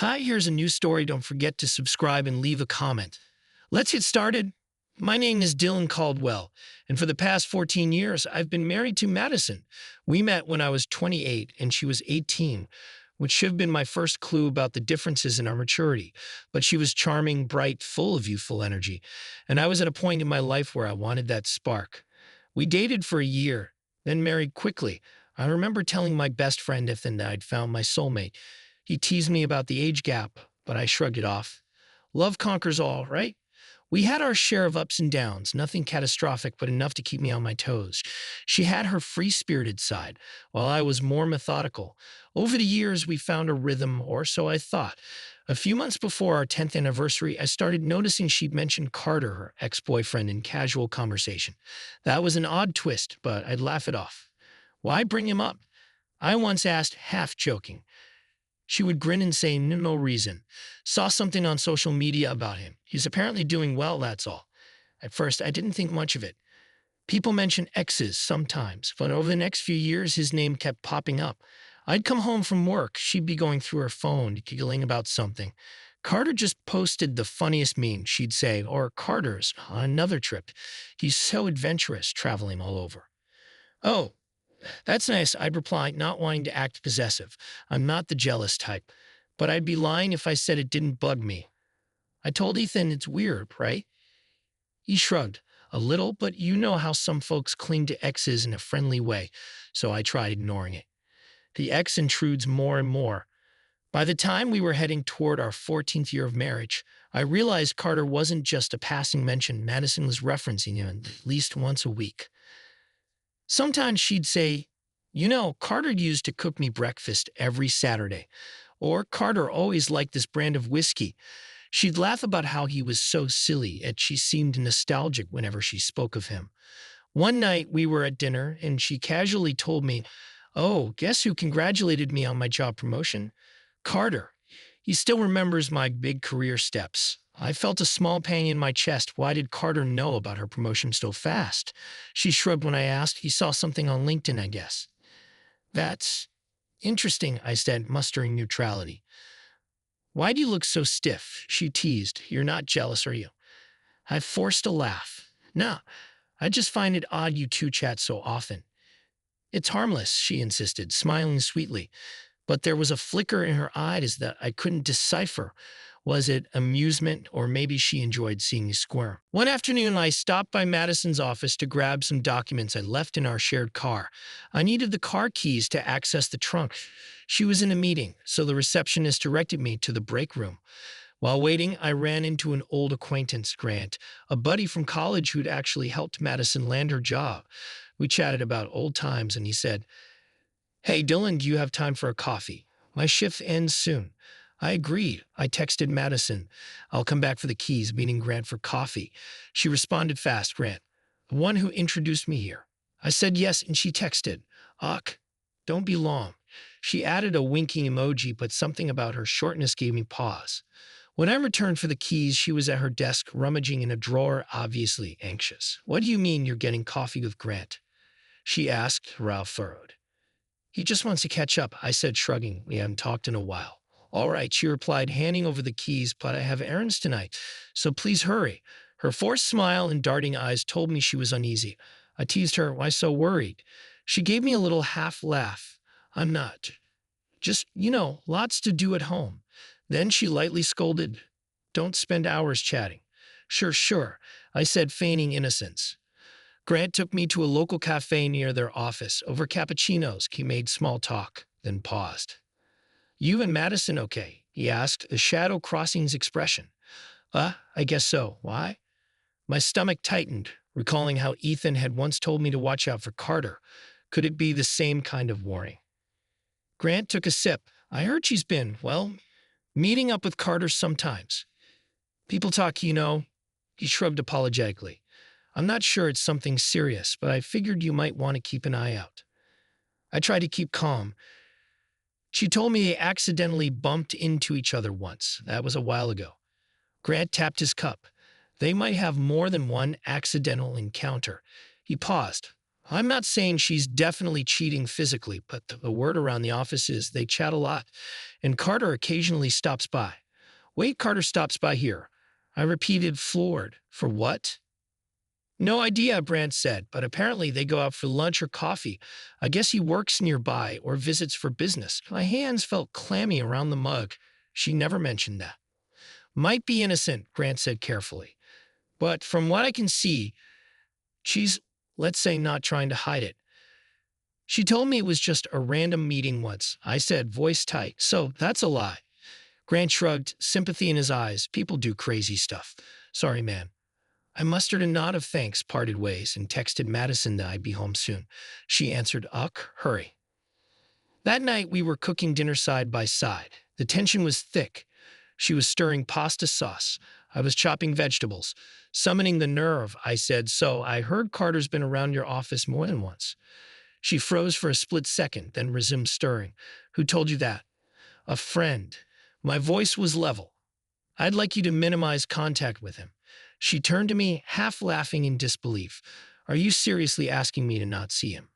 Hi, here's a new story. Don't forget to subscribe and leave a comment. Let's get started. My name is Dylan Caldwell, and for the past 14 years, I've been married to Madison. We met when I was 28 and she was 18, which should have been my first clue about the differences in our maturity. But she was charming, bright, full of youthful energy, and I was at a point in my life where I wanted that spark. We dated for a year, then married quickly. I remember telling my best friend Ethan that I'd found my soulmate. He teased me about the age gap, but I shrugged it off. Love conquers all, right? We had our share of ups and downs, nothing catastrophic, but enough to keep me on my toes. She had her free spirited side, while I was more methodical. Over the years, we found a rhythm, or so I thought. A few months before our 10th anniversary, I started noticing she'd mentioned Carter, her ex boyfriend, in casual conversation. That was an odd twist, but I'd laugh it off. Why bring him up? I once asked, half joking. She would grin and say, no reason. Saw something on social media about him. He's apparently doing well, that's all. At first, I didn't think much of it. People mention exes sometimes, but over the next few years, his name kept popping up. I'd come home from work. She'd be going through her phone, giggling about something. Carter just posted the funniest meme, she'd say, or Carter's on another trip. He's so adventurous, traveling all over. Oh, that's nice, I'd reply, not wanting to act possessive. I'm not the jealous type, but I'd be lying if I said it didn't bug me. I told Ethan it's weird, right? He shrugged. A little, but you know how some folks cling to exes in a friendly way, so I tried ignoring it. The ex intrudes more and more. By the time we were heading toward our 14th year of marriage, I realized Carter wasn't just a passing mention. Madison was referencing him at least once a week. Sometimes she'd say, Carter used to cook me breakfast every Saturday. Or Carter always liked this brand of whiskey. She'd laugh about how he was so silly, and she seemed nostalgic whenever she spoke of him. One night we were at dinner, and she casually told me, "Oh, guess who congratulated me on my job promotion? Carter. He still remembers my big career steps." I felt a small pang in my chest. Why did Carter know about her promotion so fast? She shrugged when I asked. He saw something on LinkedIn, I guess. That's interesting, I said, mustering neutrality. Why do you look so stiff? She teased. You're not jealous, are you? I forced a laugh. No, I just find it odd you two chat so often. It's harmless, she insisted, smiling sweetly. But there was a flicker in her eyes that I couldn't decipher. Was it amusement, or maybe she enjoyed seeing me squirm? One afternoon, I stopped by Madison's office to grab some documents I left in our shared car. I needed the car keys to access the trunk. She was in a meeting, so the receptionist directed me to the break room. While waiting, I ran into an old acquaintance, Grant, a buddy from college who'd actually helped Madison land her job. We chatted about old times, and he said, "Hey, Dylan, do you have time for a coffee? My shift ends soon." I agreed. I texted Madison, "I'll come back for the keys, meeting Grant for coffee." She responded fast, "Grant, the one who introduced me here." I said yes, and she texted, "Ugh, don't be long." She added a winking emoji, but something about her shortness gave me pause. When I returned for the keys, she was at her desk, rummaging in a drawer, obviously anxious. "What do you mean you're getting coffee with Grant?" she asked. Ralph furrowed. "He just wants to catch up," I said, shrugging. "We haven't talked in a while." "All right," she replied, handing over the keys, "but I have errands tonight, so please hurry." Her forced smile and darting eyes told me she was uneasy. I teased her, "Why so worried?" She gave me a little half laugh. "I'm not. Just, lots to do at home." Then she lightly scolded, "Don't spend hours chatting." Sure, sure," I said, feigning innocence. Grant took me to a local cafe near their office. Over cappuccinos, he made small talk, then paused. "You and Madison okay?" he asked, a shadow crossing his expression. I guess so. Why?" My stomach tightened, recalling how Ethan had once told me to watch out for Carter. Could it be the same kind of warning? Grant took a sip. "I heard she's been, well, meeting up with Carter sometimes. People talk, He shrugged apologetically. "I'm not sure it's something serious, but I figured you might want to keep an eye out." I tried to keep calm. "She told me they accidentally bumped into each other once. That was a while ago." Grant tapped his cup. "They might have more than one accidental encounter." He paused. I'm not saying she's definitely cheating physically, but the word around the office is they chat a lot, and Carter occasionally stops by. Wait, Carter stops by here. I repeated, floored. For what? No idea, Brant said, but apparently they go out for lunch or coffee. I guess he works nearby or visits for business. My hands felt clammy around the mug. She never mentioned that. Might be innocent, Grant said carefully. But from what I can see, she's, let's say, not trying to hide it. She told me it was just a random meeting once. I said, voice tight. So that's a lie. Grant shrugged, sympathy in his eyes. People do crazy stuff. Sorry, man. I mustered a nod of thanks, parted ways, and texted Madison that I'd be home soon. She answered, Uck, hurry. That night, we were cooking dinner side by side. The tension was thick. She was stirring pasta sauce. I was chopping vegetables. Summoning the nerve, I said, so I heard Carter's been around your office more than once. She froze for a split second, then resumed stirring. Who told you that? A friend. My voice was level. I'd like you to minimize contact with him. She turned to me, half laughing in disbelief. Are you seriously asking me to not see him?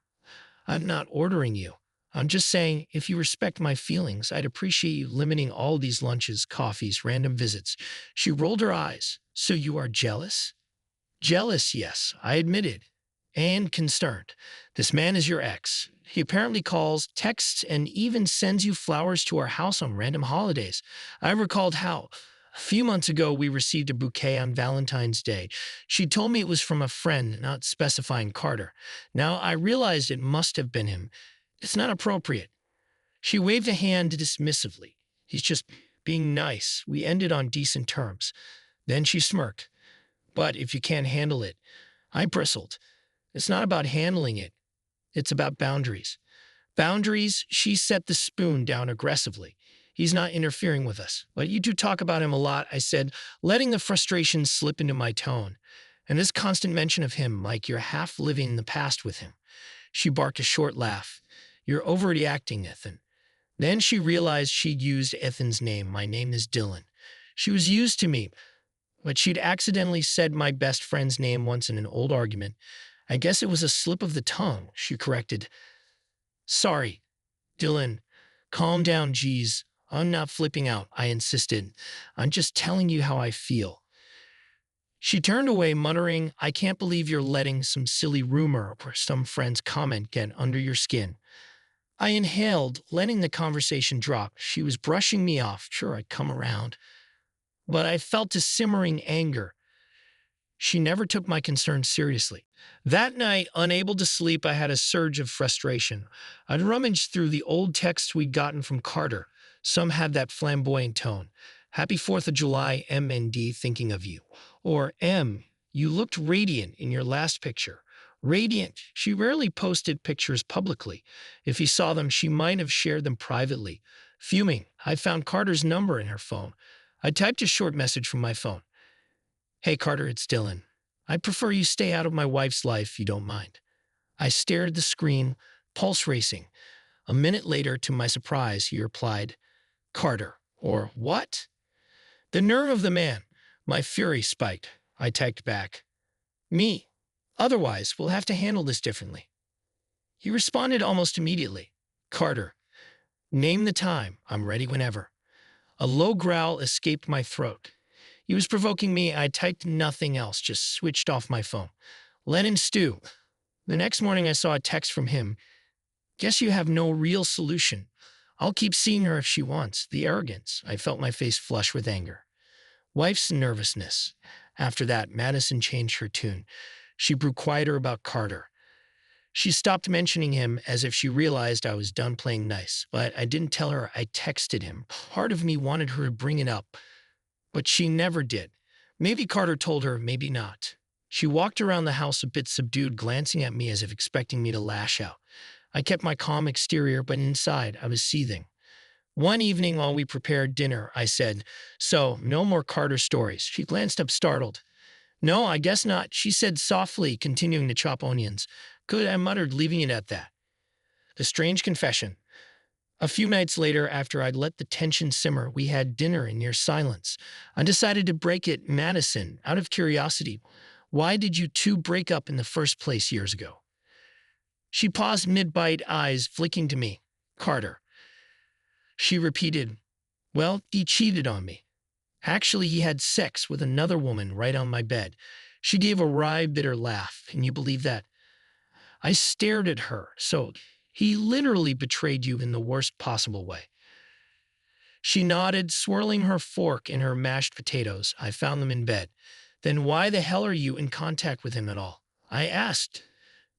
I'm not ordering you. I'm just saying, if you respect my feelings, I'd appreciate you limiting all these lunches, coffees, random visits. She rolled her eyes. So you are jealous? Jealous, yes, I admitted. And concerned. This man is your ex. He apparently calls, texts, and even sends you flowers to our house on random holidays. I recalled how, a few months ago, we received a bouquet on Valentine's Day. She told me it was from a friend, not specifying Carter. Now, I realized it must have been him. It's not appropriate. She waved a hand dismissively. He's just being nice. We ended on decent terms. Then she smirked. But if you can't handle it, I bristled. It's not about handling it. It's about boundaries. Boundaries, she set the spoon down aggressively. He's not interfering with us. But you do talk about him a lot, I said, letting the frustration slip into my tone. And this constant mention of him, like you're half living in the past with him. She barked a short laugh. You're overreacting, Ethan. Then she realized she'd used Ethan's name. My name is Dylan. She was used to me, but she'd accidentally said my best friend's name once in an old argument. I guess it was a slip of the tongue, she corrected. Sorry, Dylan. Calm down, geez. I'm not flipping out, I insisted. I'm just telling you how I feel. She turned away, muttering, I can't believe you're letting some silly rumor or some friend's comment get under your skin. I inhaled, letting the conversation drop. She was brushing me off. Sure, I'd come around. But I felt a simmering anger. She never took my concerns seriously. That night, unable to sleep, I had a surge of frustration. I'd rummaged through the old texts we'd gotten from Carter. Some had that flamboyant tone. Happy 4th of July, M&D, thinking of you. Or M, you looked radiant in your last picture. Radiant. She rarely posted pictures publicly. If he saw them, she might have shared them privately. Fuming, I found Carter's number in her phone. I typed a short message from my phone. Hey, Carter, it's Dylan. I'd prefer you stay out of my wife's life if you don't mind. I stared at the screen, pulse racing. A minute later, to my surprise, he replied, Carter, or what? The nerve of the man. My fury spiked. I typed back, me. Otherwise, we'll have to handle this differently. He responded almost immediately. Carter, name the time. I'm ready whenever. A low growl escaped my throat. He was provoking me. I typed nothing else, just switched off my phone. Let him stew. The next morning, I saw a text from him. Guess you have no real solution. I'll keep seeing her if she wants. The arrogance. I felt my face flush with anger. Wife's nervousness. After that, Madison changed her tune. She grew quieter about Carter. She stopped mentioning him as if she realized I was done playing nice, but I didn't tell her I texted him. Part of me wanted her to bring it up, but she never did. Maybe Carter told her, maybe not. She walked around the house a bit subdued, glancing at me as if expecting me to lash out. I kept my calm exterior, but inside I was seething. One evening while we prepared dinner, I said, so, no more Carter stories. She glanced up startled. No, I guess not, she said softly, continuing to chop onions. Good, I muttered, leaving it at that. The strange confession. A few nights later, after I'd let the tension simmer, we had dinner in near silence. I decided to break it, Madison, out of curiosity. Why did you two break up in the first place years ago? She paused mid-bite, eyes flicking to me. Carter. She repeated, well, he cheated on me. Actually, he had sex with another woman right on my bed. She gave a wry, bitter laugh. Can you believe that? I stared at her. So he literally betrayed you in the worst possible way. She nodded, swirling her fork in her mashed potatoes. I found them in bed. Then why the hell are you in contact with him at all? I asked,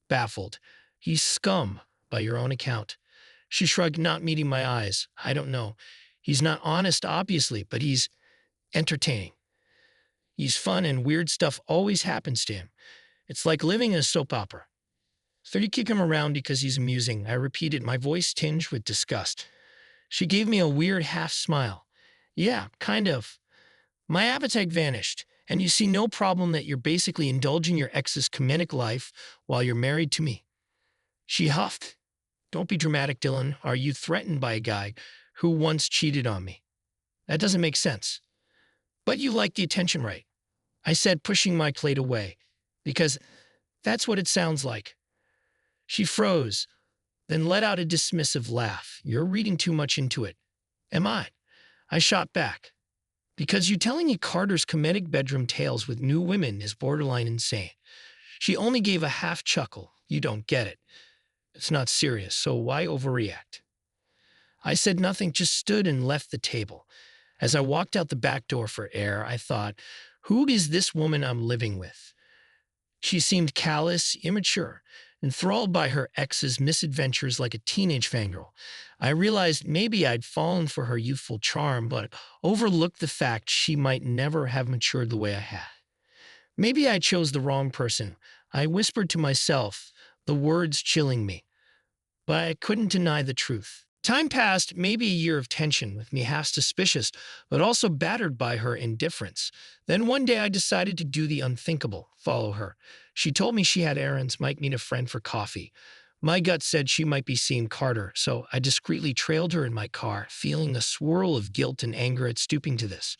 baffled. He's scum, by your own account. She shrugged, not meeting my eyes. I don't know. He's not honest, obviously, but he's entertaining. He's fun and weird stuff always happens to him. It's like living in a soap opera. So you kick him around because he's amusing, I repeated, my voice tinged with disgust. She gave me a weird half smile. Yeah, kind of. My appetite vanished, and you see no problem that you're basically indulging your ex's comedic life while you're married to me. She huffed. Don't be dramatic, Dylan. Are you threatened by a guy who once cheated on me? That doesn't make sense. But you like the attention, right? I said, pushing my plate away, because that's what it sounds like. She froze, then let out a dismissive laugh. You're reading too much into it. Am I? I shot back. Because you telling me Carter's comedic bedroom tales with new women is borderline insane. She only gave a half chuckle. You don't get it. It's not serious, so why overreact? I said nothing, just stood and left the table. As I walked out the back door for air, I thought, who is this woman I'm living with? She seemed callous, immature, enthralled by her ex's misadventures like a teenage fangirl. I realized maybe I'd fallen for her youthful charm, but overlooked the fact she might never have matured the way I had. Maybe I chose the wrong person. I whispered to myself, the words chilling me. But I couldn't deny the truth. Time passed, maybe a year of tension, with me half suspicious, but also battered by her indifference. Then one day I decided to do the unthinkable, follow her. She told me she had errands, might meet a friend for coffee. My gut said she might be seeing Carter, so I discreetly trailed her in my car, feeling a swirl of guilt and anger at stooping to this.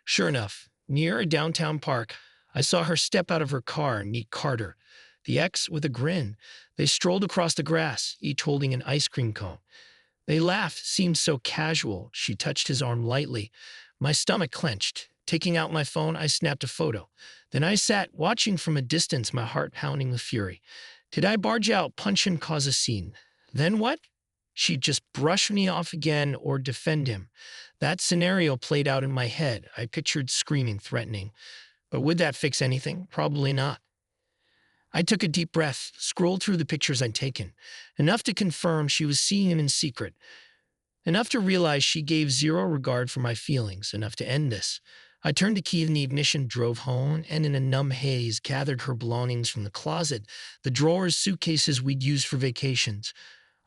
Sure enough, near a downtown park, I saw her step out of her car and meet Carter, the ex with a grin. They strolled across the grass, each holding an ice cream cone. They laughed, seemed so casual. She touched his arm lightly. My stomach clenched. Taking out my phone, I snapped a photo. Then I sat, watching from a distance, my heart pounding with fury. Did I barge out, punch him, cause a scene? Then what? She'd just brush me off again or defend him. That scenario played out in my head. I pictured screaming, threatening. But would that fix anything? Probably not. I took a deep breath, scrolled through the pictures I'd taken, enough to confirm she was seeing him in secret, enough to realize she gave zero regard for my feelings, enough to end this. I turned the key in the ignition, drove home, and in a numb haze gathered her belongings from the closet, the drawers, suitcases we'd used for vacations.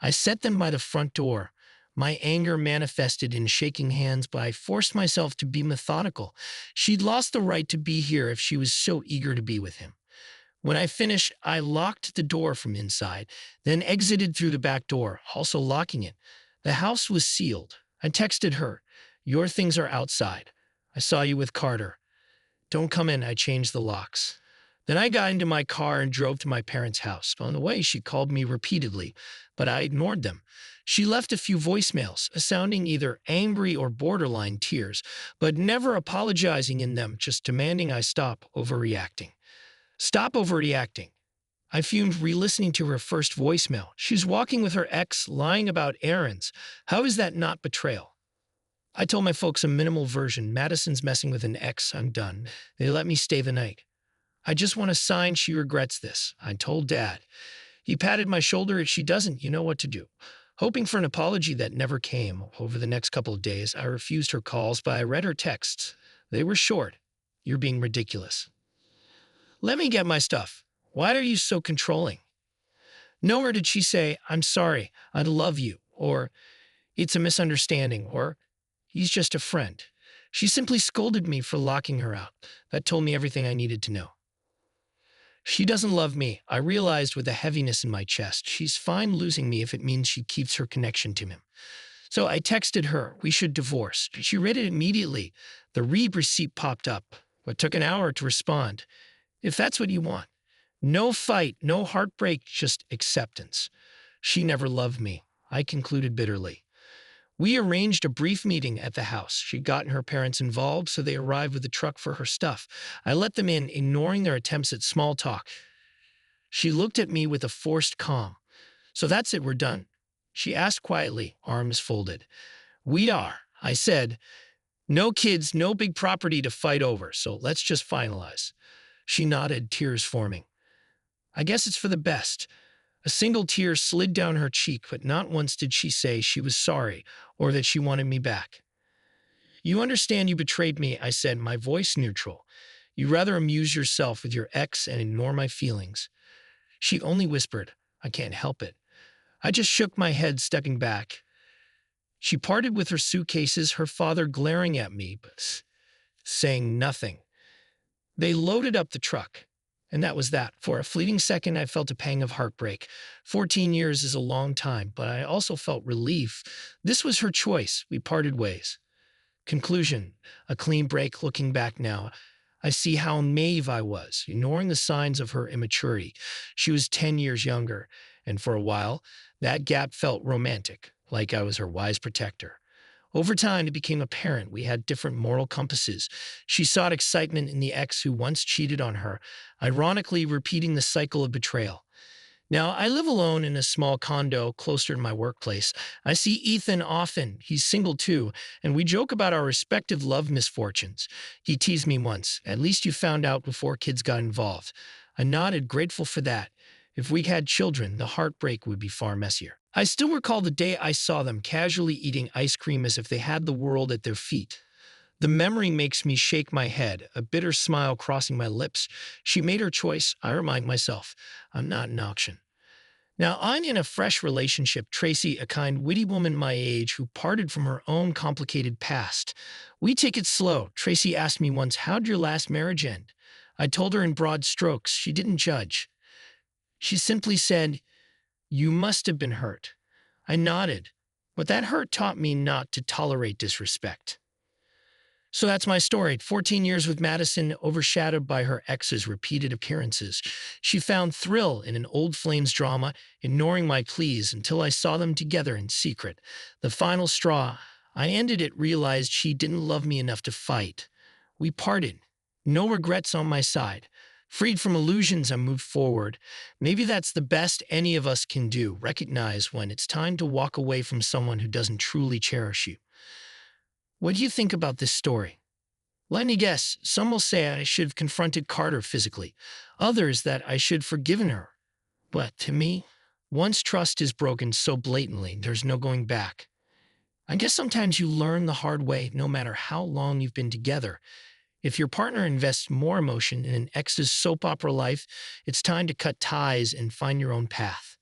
I set them by the front door. My anger manifested in shaking hands, but I forced myself to be methodical. She'd lost the right to be here if she was so eager to be with him. When I finished, I locked the door from inside, then exited through the back door, also locking it. The house was sealed. I texted her, your things are outside. I saw you with Carter. Don't come in, I changed the locks. Then I got into my car and drove to my parents' house. On the way, she called me repeatedly, but I ignored them. She left a few voicemails, sounding either angry or borderline tears, but never apologizing in them, just demanding I stop overreacting. Stop overreacting. I fumed re-listening to her first voicemail. She's walking with her ex, lying about errands. How is that not betrayal? I told my folks a minimal version. Madison's messing with an ex. I'm done. They let me stay the night. I just want a sign she regrets this. I told Dad. He patted my shoulder. If she doesn't, you know what to do. Hoping for an apology that never came. Over the next couple of days, I refused her calls, but I read her texts. They were short. You're being ridiculous. Let me get my stuff. Why are you so controlling? Nowhere did she say, I'm sorry, I love you, or it's a misunderstanding, or he's just a friend. She simply scolded me for locking her out. That told me everything I needed to know. She doesn't love me, I realized with a heaviness in my chest. She's fine losing me if it means she keeps her connection to him. So I texted her, we should divorce. She read it immediately. The read receipt popped up, but took an hour to respond. If that's what you want. No fight, no heartbreak, just acceptance. She never loved me, I concluded bitterly. We arranged a brief meeting at the house. She'd gotten her parents involved, so they arrived with a truck for her stuff. I let them in, ignoring their attempts at small talk. She looked at me with a forced calm. So that's it, we're done. She asked quietly, arms folded. We are, I said. No kids, no big property to fight over, so let's just finalize. She nodded, tears forming. I guess it's for the best. A single tear slid down her cheek, but not once did she say she was sorry or that she wanted me back. You understand you betrayed me, I said, my voice neutral. You rather amuse yourself with your ex and ignore my feelings. She only whispered, I can't help it. I just shook my head, stepping back. She parted with her suitcases, her father glaring at me, but saying nothing. They loaded up the truck, and that was that. For a fleeting second, I felt a pang of heartbreak. 14 years is a long time, but I also felt relief. This was her choice. We parted ways. Conclusion, a clean break. Looking back now, I see how naive I was, ignoring the signs of her immaturity. She was 10 years younger, and for a while, that gap felt romantic, like I was her wise protector. Over time, it became apparent we had different moral compasses. She sought excitement in the ex who once cheated on her, ironically repeating the cycle of betrayal. Now, I live alone in a small condo closer to my workplace. I see Ethan often. He's single too, and we joke about our respective love misfortunes. He teased me once, at least you found out before kids got involved. I nodded, grateful for that. If we had children, the heartbreak would be far messier. I still recall the day I saw them casually eating ice cream as if they had the world at their feet. The memory makes me shake my head, a bitter smile crossing my lips. She made her choice, I remind myself. I'm not an auction. Now, I'm in a fresh relationship, Tracy, a kind, witty woman my age who parted from her own complicated past. We take it slow. Tracy asked me once, how'd your last marriage end? I told her in broad strokes. She didn't judge. She simply said, you must have been hurt. I nodded, but that hurt taught me not to tolerate disrespect. So that's my story. 14 years with Madison, overshadowed by her ex's repeated appearances. She found thrill in an old flames drama, ignoring my pleas until I saw them together in secret. The final straw, I ended it, realized she didn't love me enough to fight. We parted. No regrets on my side. Freed from illusions, I moved forward. Maybe that's the best any of us can do, recognize when it's time to walk away from someone who doesn't truly cherish you. What do you think about this story? Let me guess, some will say I should have confronted Carter physically, others that I should have forgiven her. But to me, once trust is broken so blatantly, there's no going back. I guess sometimes you learn the hard way, no matter how long you've been together. If your partner invests more emotion in an ex's soap opera life, it's time to cut ties and find your own path.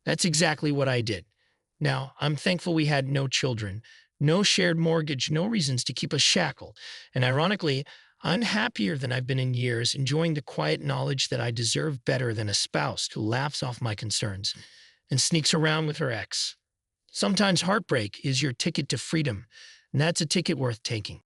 That's exactly what I did. Now, I'm thankful we had no children, no shared mortgage, no reasons to keep us shackled. And ironically, I'm happier than I've been in years, enjoying the quiet knowledge that I deserve better than a spouse who laughs off my concerns and sneaks around with her ex. Sometimes heartbreak is your ticket to freedom, and that's a ticket worth taking.